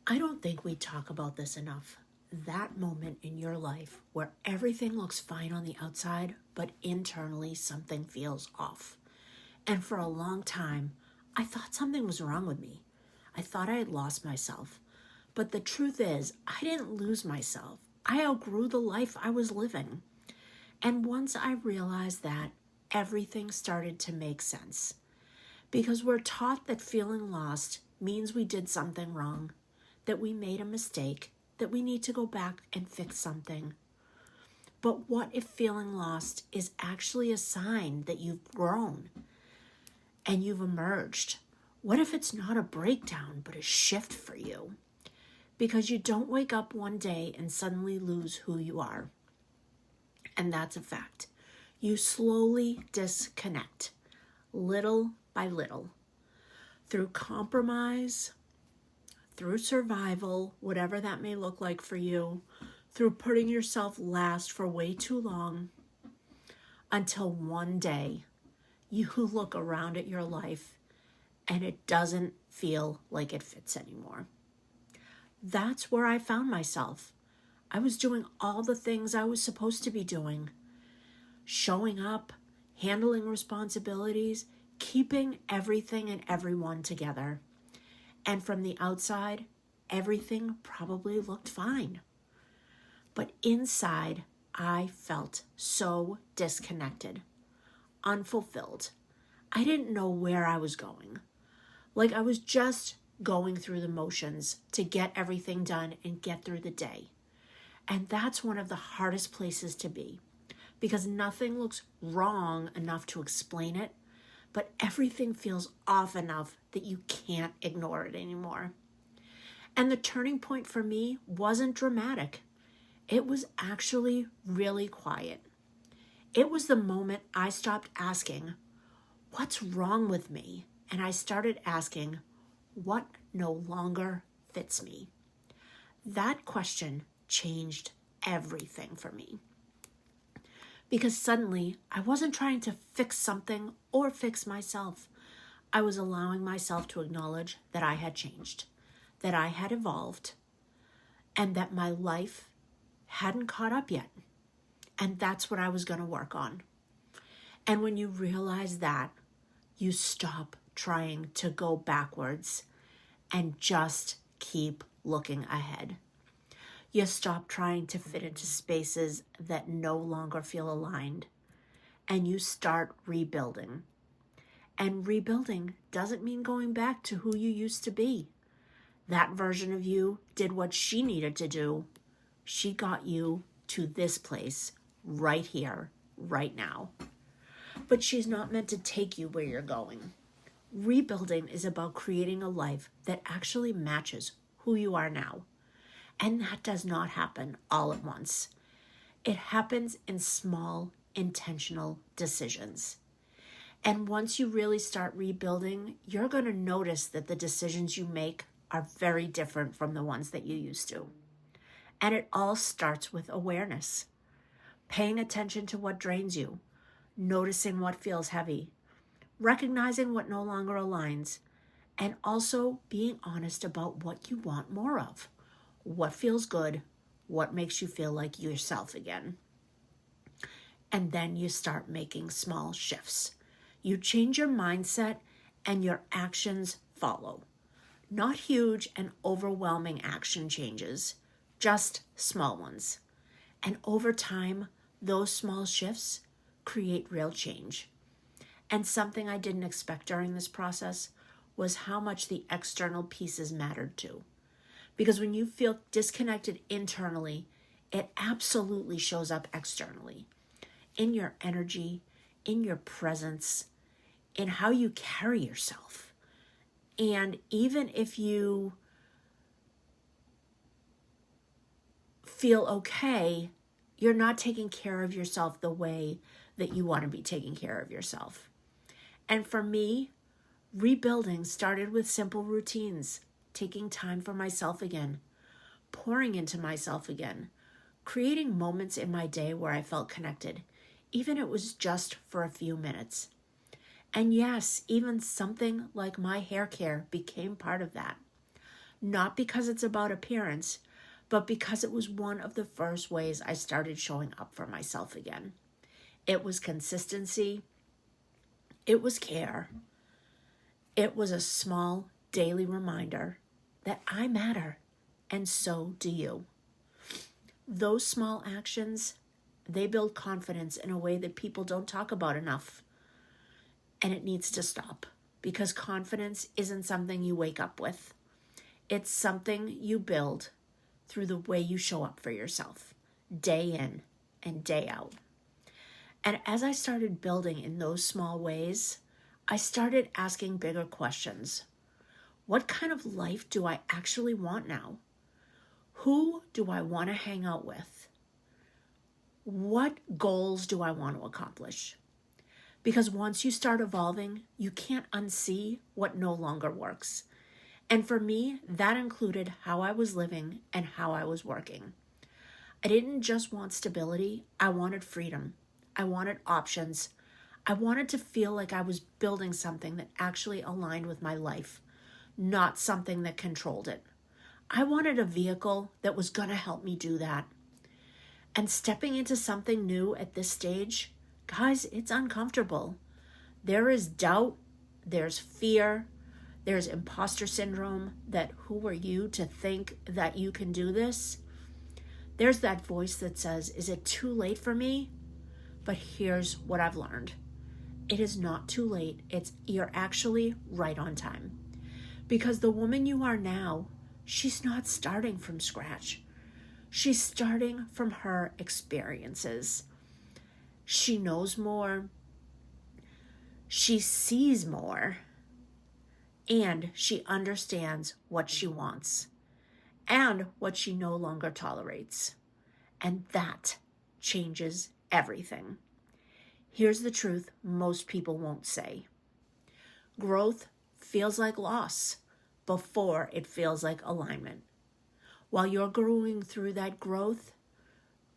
I don't think we talk about this enough. That moment in your life where everything looks fine on the outside, but internally something feels off. And for a long time, I thought something was wrong with me. I thought I had lost myself. But the truth is, I didn't lose myself. I outgrew the life I was living. And once I realized that, everything started to make sense. Because we're taught that feeling lost means we did something wrong, that we made a mistake, that we need to go back and fix something. But what if feeling lost is actually a sign that you've grown and you've emerged? What if it's not a breakdown, but a shift for you? Because you don't wake up one day and suddenly lose who you are. And that's a fact. You slowly disconnect, little by little, through compromise, through survival, whatever that may look like for you, through putting yourself last for way too long, until one day you look around at your life and it doesn't feel like it fits anymore. That's where I found myself. I was doing all the things I was supposed to be doing. Showing up, handling responsibilities, keeping everything and everyone together. And from the outside, everything probably looked fine. But inside, I felt so disconnected, unfulfilled. I didn't know where I was going. Like I was just going through the motions to get everything done and get through the day. And that's one of the hardest places to be, because nothing looks wrong enough to explain it, but everything feels off enough that you can't ignore it anymore. And the turning point for me wasn't dramatic. It was actually really quiet. It was the moment I stopped asking, what's wrong with me? And I started asking, what no longer fits me? That question changed everything for me. Because suddenly, I wasn't trying to fix something or fix myself. I was allowing myself to acknowledge that I had changed, that I had evolved, and that my life hadn't caught up yet. And that's what I was going to work on. And when you realize that, you stop trying to go backwards and just keep looking ahead. You stop trying to fit into spaces that no longer feel aligned, and you start rebuilding. And rebuilding doesn't mean going back to who you used to be. That version of you did what she needed to do. She got you to this place right here, right now. But she's not meant to take you where you're going. Rebuilding is about creating a life that actually matches who you are now. And that does not happen all at once. It happens in small, intentional decisions. And once you really start rebuilding, you're going to notice that the decisions you make are very different from the ones that you used to. And it all starts with awareness. Paying attention to what drains you, noticing what feels heavy, recognizing what no longer aligns, and also being honest about what you want more of. What feels good, what makes you feel like yourself again. And then you start making small shifts. You change your mindset and your actions follow. Not huge and overwhelming action changes, just small ones. And over time, those small shifts create real change. And something I didn't expect during this process was how much the external pieces mattered too. Because when you feel disconnected internally, it absolutely shows up externally. In your energy, in your presence, in how you carry yourself. And even if you feel okay, you're not taking care of yourself the way that you want to be taking care of yourself. And for me, rebuilding started with simple routines. Taking time for myself again, pouring into myself again, creating moments in my day where I felt connected, even if it was just for a few minutes. And yes, even something like my hair care became part of that. Not because it's about appearance, but because it was one of the first ways I started showing up for myself again. It was consistency. It was care. It was a small daily reminder that I matter, and so do you. Those small actions, they build confidence in a way that people don't talk about enough. And it needs to stop, because confidence isn't something you wake up with. It's something you build through the way you show up for yourself, day in and day out. And as I started building in those small ways, I started asking bigger questions. What kind of life do I actually want now? Who do I want to hang out with? What goals do I want to accomplish? Because once you start evolving, you can't unsee what no longer works. And for me, that included how I was living and how I was working. I didn't just want stability, I wanted freedom. I wanted options. I wanted to feel like I was building something that actually aligned with my life, not something that controlled it. I wanted a vehicle that was going to help me do that. And stepping into something new at this stage, guys, it's uncomfortable. There is doubt, there's fear, there's imposter syndrome that who are you to think that you can do this? There's that voice that says, is it too late for me? But here's what I've learned. It is not too late. You're actually right on time. Because the woman you are now, she's not starting from scratch. She's starting from her experiences. She knows more. She sees more. And she understands what she wants and what she no longer tolerates. And that changes everything. Here's the truth most people won't say. Growth feels like loss before it feels like alignment. While you're growing through that growth,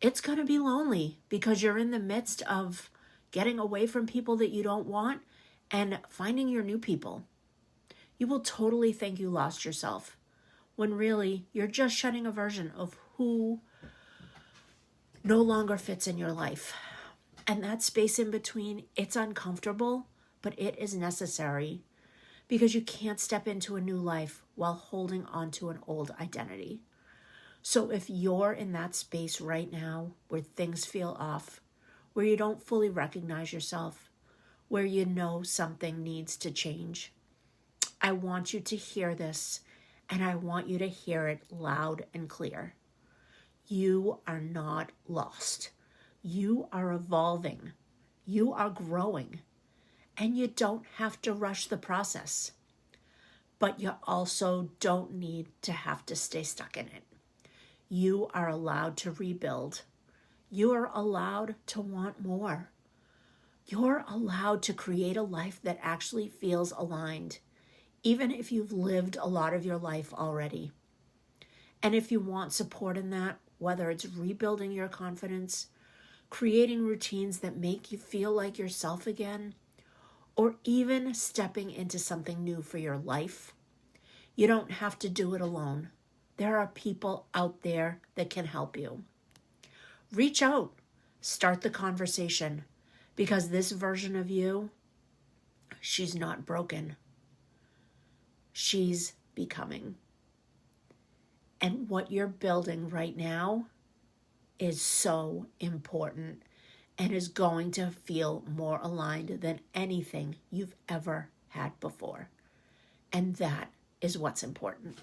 it's going to be lonely because you're in the midst of getting away from people that you don't want and finding your new people. You will totally think you lost yourself when really you're just shedding a version of who no longer fits in your life. And that space in between, it's uncomfortable, but it is necessary because you can't step into a new life while holding on to an old identity. So if you're in that space right now where things feel off, where you don't fully recognize yourself, where you know something needs to change, I want you to hear this, and I want you to hear it loud and clear. You are not lost. You are evolving. You are growing. And you don't have to rush the process. But you also don't need to have to stay stuck in it. You are allowed to rebuild. You are allowed to want more. You're allowed to create a life that actually feels aligned, even if you've lived a lot of your life already. And if you want support in that, whether it's rebuilding your confidence, creating routines that make you feel like yourself again, or even stepping into something new for your life, you don't have to do it alone. There are people out there that can help you. Reach out, start the conversation, because this version of you, she's not broken. She's becoming. And what you're building right now is so important and is going to feel more aligned than anything you've ever had before. And that is what's important.